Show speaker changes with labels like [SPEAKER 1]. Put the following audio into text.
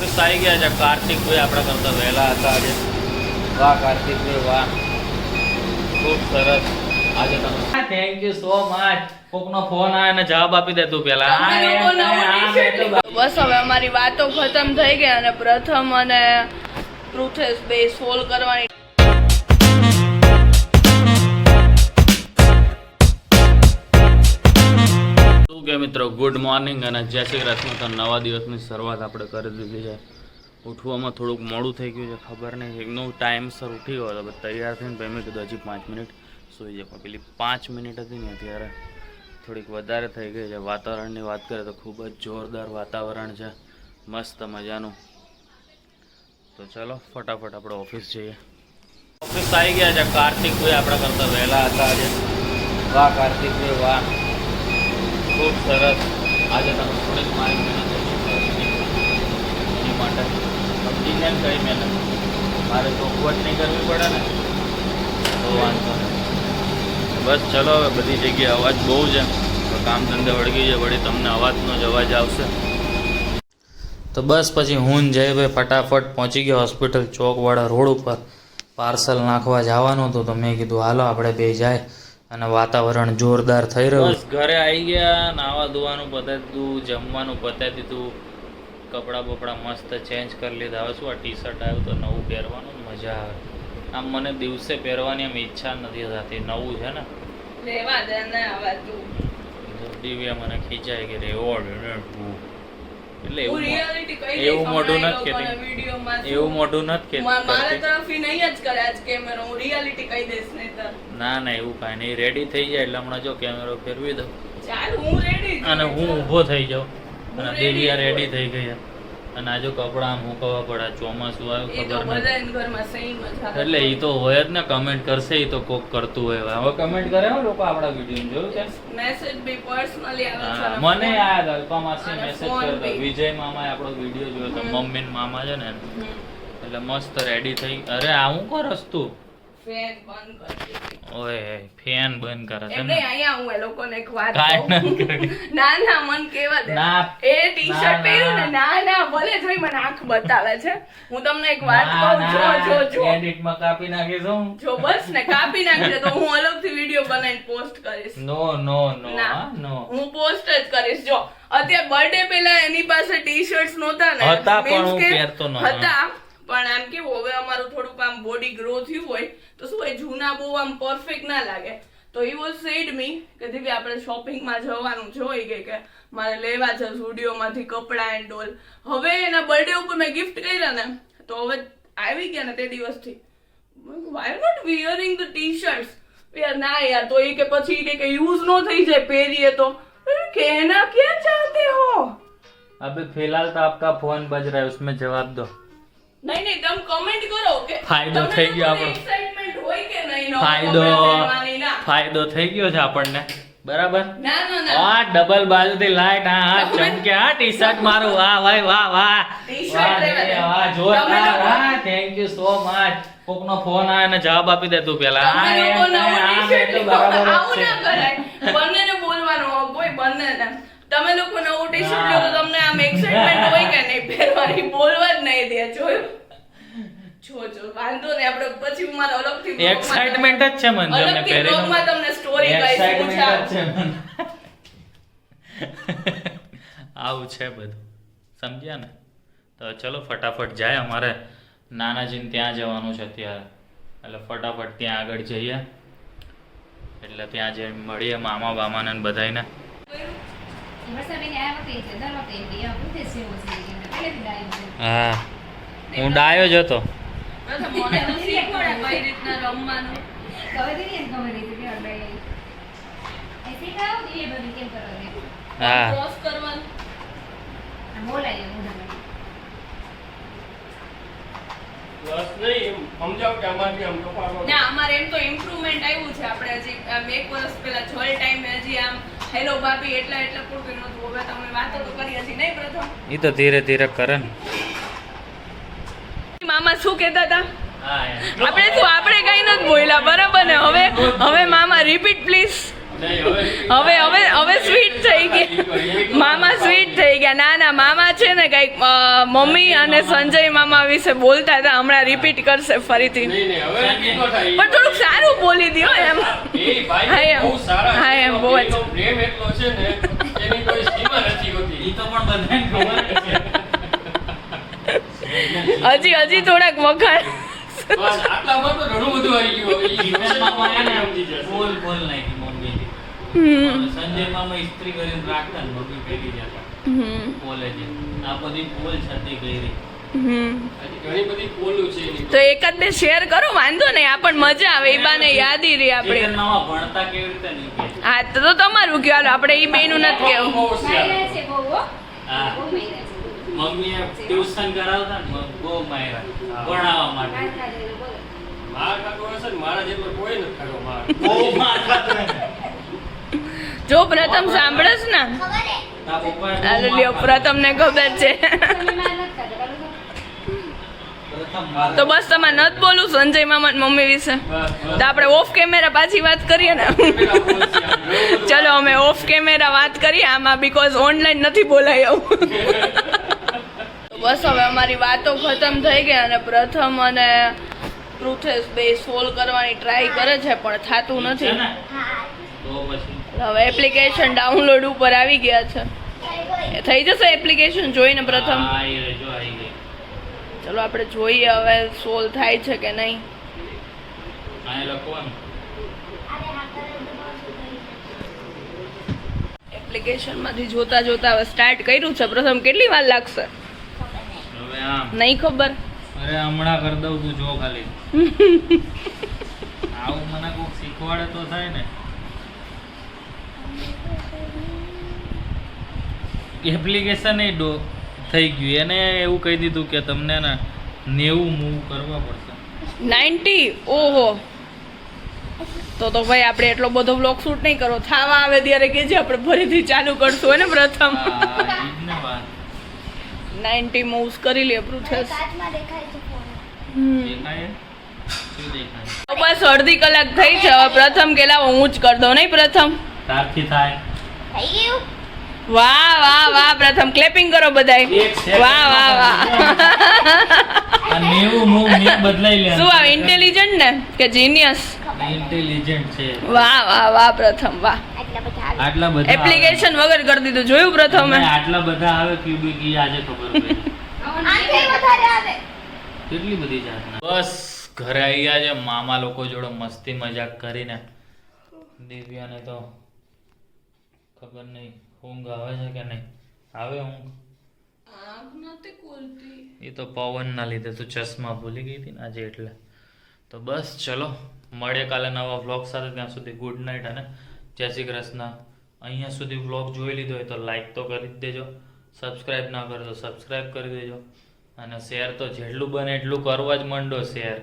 [SPEAKER 1] Office આવી ગયા છે. કાર્તિકભાઈ આપણા કરતા વહેલા હતા આજે. વાહ કાર્તિકભાઈ વાહ, ખૂબ સરસ. આજે તમે થેન્ક યુ સો મચ. કોકનો ફોન આવે ને જવાબ આપી દે તું પેલા.
[SPEAKER 2] બસ હવે અમારી વાતો ખતમ થઈ ગઈ અને પ્રથમ અને પૃથેશ બે સોલ્વ કરવાની.
[SPEAKER 1] શું કે મિત્રો, ગુડ મોર્નિંગ અને જય શ્રી કૃષ્ણ. તો નવા દિવસની શરૂઆત આપણે કરી દીધી છે. ઉઠવામાં થોડુંક મોડું થઈ ગયું છે, ખબર નહીં. એકદમ ટાઈમસર ઉઠી ગયો હતો, તૈયાર થઈને પછી મેં કીધું હજી 5 મિનિટ સૂઈ જાય. પણ પેલી 5 મિનિટ હતી ને ત્યારે થોડીક વધારે થઈ ગઈ છે. વાતાવરણની વાત કરીએ તો ખૂબ જ જોરદાર વાતાવરણ છે, મસ્ત મજાનું. તો ચલો ફટાફટ આપણે ઓફિસ જઈએ. ઓફિસ આવી ગયા છે. કાર્તિકભાઈ આપણા કરતા વહેલા હતા આજે. વાહ કાર્તિકભાઈ વાહ, ખૂબ સરસ. આજે તમે થોડીક મારી મહેનત એની માટે સમજીને કઈ મહેનત મારે ચોખવટ નહીં કરવી પડે ને તો વાંધો નહીં. બસ ચલો, હવે બધી જગ્યાએ અવાજ બહુ છે તો કામ ધંધે વળગી છે, વળી તમને અવાજનો જ અવાજ આવશે. તો બસ પછી હું જયભાઈ ફટાફટ પહોંચી ગયો હોસ્પિટલ ચોકવાળા રોડ ઉપર. પાર્સલ નાખવા જવાનું હતું તો મેં કીધું હાલો આપણે બે જાય. અને વાતાવરણ જોરદાર થઈ રહ્યું. બસ ઘરે આવી ગયા, નાવા ધોવાનું પતાવી દીધું, જમવાનું પતાવી દીધું, કપડાં બપડા મસ્ત ચેન્જ કરી લીધા. હવે શું આ ટી શર્ટ આવ્યું તો નવું પહેરવાનું મજા આવે. આમ મને દિવસે પહેરવાની આમ ઈચ્છા નથી થતી, નવું છે ને
[SPEAKER 2] લેવા દે ને હવે તું.
[SPEAKER 1] દિવ્યા મને ખીચાય કે રેવોર્ડ એટલે
[SPEAKER 2] એવું
[SPEAKER 1] એવું મોઢું નથી કહેતી, એવું મોઢું નથી કહેતી.
[SPEAKER 2] મારા તરફથી નહીં જ કરે આજ કેમેરો. હું રિયાલિટી કહી દઈશ નહીતર.
[SPEAKER 1] ના ના એવું કાંઈ નહીં. રેડી થઈ જાય એટલે હમણાં જો કેમેરો ફેરવી દઉં
[SPEAKER 2] ચાલ હું રેડી
[SPEAKER 1] અને હું ઊભો થઈ જાઉં અને દિવ્યા રેડી થઈ ગઈ. અને આજુ કપડા આમ મૂકવા પડે, ચોમાસું આવ્યું ખબર નહીં એટલે એ તો હોય જ ને. કમેન્ટ કરશે એ તો કોક કરતું હોય. હવે કમેન્ટ કરે હો લોકો આપણા વિડીયો જોયું છે.
[SPEAKER 2] મેસેજ બી પર્સનલી આવે છે.
[SPEAKER 1] મને યાદ અલ્પા માસી મેસેજ કરતો, વિજય મામાએ આપણો વિડીયો જોયો તો. મમ્મી ને મામા છે ને એટલે મસ્ત રેડી થઈ. અરે આ હું કરસ તું?
[SPEAKER 2] ફેન બંધ કરી.
[SPEAKER 1] ઓય ફેન બંધ કરે છે
[SPEAKER 2] એમને અહીંયા હું એ લોકોને એક વાત કહું. ના ના મન કેવા દે. એ ટી-શર્ટ પહેર્યું ને, ના ના ભલે જોઈ મને આંખ બતાવે છે. હું તમને એક વાત કહું, જો
[SPEAKER 1] એડિટમાં કાપી નાખીશ હું.
[SPEAKER 2] જો બસ ને કાપી નાખજે તો હું અલગથી વિડિયો બનાવીને પોસ્ટ કરીશ.
[SPEAKER 1] નો નો નો નો,
[SPEAKER 2] હું પોસ્ટ જ કરીશ. જો અત્યારે બર્થડે પહેલા એની પાસે ટી-શર્ટ્સ નહોતા ને,
[SPEAKER 1] હતા પણ હું પહેરતો નહોતો.
[SPEAKER 2] હતા પણ આમ કેવું હવે અમારું થોડુંક આમ બોડી ગ્રો થયું હોય તો શું હોય, જૂના બહુ આમ પરફેક્ટ ના લાગે. તો હી વોઝ સેડ મી કે દીદી આપણે શોપિંગમાં જવાનું જોઈ ગઈ કે મારે લેવા છે સ્ટુડિયોમાંથી કપડા એન્ડ ઓલ. હવે એના બર્થડે ઉપર મેં ગિફ્ટ કર્યા ને તો હવે આવી ગયા ને તે દિવસથી why not wearing the t-shirts. યાર ના યાર, તો એ કે પછી કે યુઝ નો થઈ જાય પહેરીએ તો. कहना क्या चाहते हो?
[SPEAKER 1] अबे फिलहाल तो आपका फोन बज रहा है, उसमें जवाब दो.
[SPEAKER 2] નહીં નહીં, તમે કમેન્ટ કરો કે
[SPEAKER 1] ફાયદો થઈ ગયો આપણો.
[SPEAKER 2] એક્સાઇટમેન્ટ હોય કે નહીં?
[SPEAKER 1] ફાયદો થઈ ગયો છે આપણને, બરાબર?
[SPEAKER 2] ના ના ના,
[SPEAKER 1] આ ડબલ બાજુથી લાઈટ હા ચમકે. આ ટી-શર્ટ મારું, વાહ ભાઈ વાહ વાહ, વાહ જોરદાર. હા થેન્ક યુ સો મચ. કોકનો ફોન આવે ને જવાબ આપી દે તું પેલા.
[SPEAKER 2] બંનેને બોલવાનું કોઈ બંને. તમે લોકો નવું ટી-શર્ટ લો તો તમને આમ એક્સાઇટમેન્ટ હોય કે નહીં પહેરવાની? બોલવા જ નહીં દે. જોયું? જો વાંધો નહીં, આપણે પછી મારા અલગથી
[SPEAKER 1] એક્સાઇટમેન્ટ જ છે મને તમને પહેરીને.
[SPEAKER 2] બ્લોગમાં તમને સ્ટોરી કહીશ.
[SPEAKER 1] એક્સાઇટમેન્ટ જ છે મને. આવું છે બધું, સમજ્યા ને? તો ચલો ફટાફટ જાય. અમારે નાનાજીને ત્યાં જવાનું છે અત્યારે, એટલે ફટાફટ ત્યાં આગળ જઈએ. એટલે ત્યાં જઈને મળીએ મામા બામાને બધાને. હા હું ડાયો જ હતો. હા
[SPEAKER 2] અમારે એમ તો ઇમ્પ્રુવમેન્ટ આવ્યું છે. આપણે હજી 1 વર્ષ પહેલા જોલ ટાઈમ હજી આમ હેલો ભાભી એટલા પૂરતું નહોતું. હવે તમે વાતો તો કરી હજી નહીં પ્રથમ.
[SPEAKER 1] એ તો ધીરે ધીરે કરે ને.
[SPEAKER 2] મામા શું કહેતા હતા? આપણે કઈ નથી બોલ્યા, બરાબર ને? હવે મામા રિપીટ પ્લીઝ. હવે હવે હવે સ્વીટ થઈ ગયા મામા સ્વીટ થઈ ગયા. ના ના મામા છે ને કઈક મમ્મી અને સંજય મામા વિશે બોલતા હતા, હમણાં રિપીટ કરશે ફરીથી, પણ થોડુંક સારું બોલી દો એમ. હા એમ હા એમ બહુ જ હજી હજી થોડાક વખાણ.
[SPEAKER 1] સંજય મામા ઇસ્ત્રી કરીને રાખતા ને મમ્મી ભેગી જતા કોલેજે. આ બધી પોલ છતી ગઈ ઘણી બધી પોલું છે.
[SPEAKER 2] તો એક જ બે શેર કરો, વાંધો નહીં, આ પણ મજા આવે, એ બાને યાદી રહી આપણે.
[SPEAKER 1] ભણતા કેવી રીતે નીકળે?
[SPEAKER 2] હા તો તમારું કહેવાનું, આપણે એ બેનું નથી કેવું.
[SPEAKER 1] હા મમ્મીએ ટ્યુશન કરાવતા ને બહુ માર્યા ભણાવવા માટે. માર કાકો હશે ને મારા જેટલો કોઈ નથી ખાતો માર. બહુ માર ખાતો.
[SPEAKER 2] જો પ્રથમ સાંભળસ ને, હાલો લ્યો પ્રથમ ને ખબર છે. તો બસ તમારે નથી બોલું સંજય મામા ને મમ્મી વિશે, તો આપણે ઓફ કેમેરા પાછી વાત કરીએ ને. ચલો અમે ઓફ કેમેરા વાત કરીએ આમાં, બીકોઝ ઓનલાઈન નથી બોલાય એવું. બસ હવે અમારી વાતો ખતમ થઈ ગઈ અને પ્રથમ અને પૃથેશ બે સોલ્વ કરવાની ટ્રાય કરે છે પણ થાતું નથી. હવે એપ્લિકેશન ડાઉનલોડ ઉપર આવી ગયા છે, થઈ જશે એપ્લિકેશન જોઈને પ્રથમ. ચલો આપણે જોઈએ હવે સોલ્વ થાય છે કે નહીં. એપ્લિકેશન માંથી જોતા જોતા હવે સ્ટાર્ટ કર્યું છે. પ્રથમ કેટલી વાર લાગશે નહીં ખબર.
[SPEAKER 1] અરે હમણાં કરી દઉં, તું જો ખાલી. આવું મને કોક શીખવાડે તો થાય ને. એપ્લિકેશન એ થઈ ગયું, એને એવું કહી દીધું કે તમને ને 90 મૂવ કરવા પડશે.
[SPEAKER 2] 90? ઓહો, તો ભાઈ આપણે એટલો બધો બ્લોગ શૂટ નહીં કરો, થાવા આવે ત્યારે કે જે આપણે ફરીથી ચાલુ કરશું હોય ને પ્રથમ. 90 મૂવ્સ કરી લે પૃથેશ. બસ અડધી કલાક થઈ છે, હવે પ્રથમ કે લાવો હું જ કરી દઉં. નહીં પ્રથમ
[SPEAKER 1] તારથી થાય.
[SPEAKER 2] વાહ વાહ વાહ, પ્રથમ ક્લેપિંગ કરો બધાય. વાહ વાહ વાહ.
[SPEAKER 1] આ 90 મૂવ મે બદલાઈ લે.
[SPEAKER 2] શું આ ઇન્ટેલિજન્ટ ને કે જીનિયસ?
[SPEAKER 1] ઇન્ટેલિજન્ટ છે.
[SPEAKER 2] વાહ વાહ વાહ પ્રથમ વાહ.
[SPEAKER 1] આટલા બધા
[SPEAKER 2] એપ્લિકેશન વગર કરી દીધું, જોયું પ્રથમ?
[SPEAKER 1] આટલા બધા આવે ક્યુબિક ઈ આજે ખબર પડી. કેટલી બધી જાતના. બસ ઘરે આવી ગયા છે, મામા લોકો જોડે મસ્તી મજાક કરીને. દિવ્યાને તો ખબર નહીં ઊંઘ આવે છે કે નહીં આવે. ઊંઘ એ તો પવનના લીધે તું ચશ્મા ભૂલી ગઈ હતી ને આજે એટલે. તો બસ ચલો મળીએ કાલે નવા વ્લોગ સાથે. ત્યાં સુધી ગુડ નાઇટ અને જય શ્રી કૃષ્ણ. અહીંયા સુધી વ્લોગ જોઈ લીધો હોય તો લાઈક તો કરી જ દેજો, સબસ્ક્રાઈબ ના કરો તો સબસ્ક્રાઈબ કરી દેજો, અને શેર તો જેટલું બને એટલું કરવા જ માંડો શેર.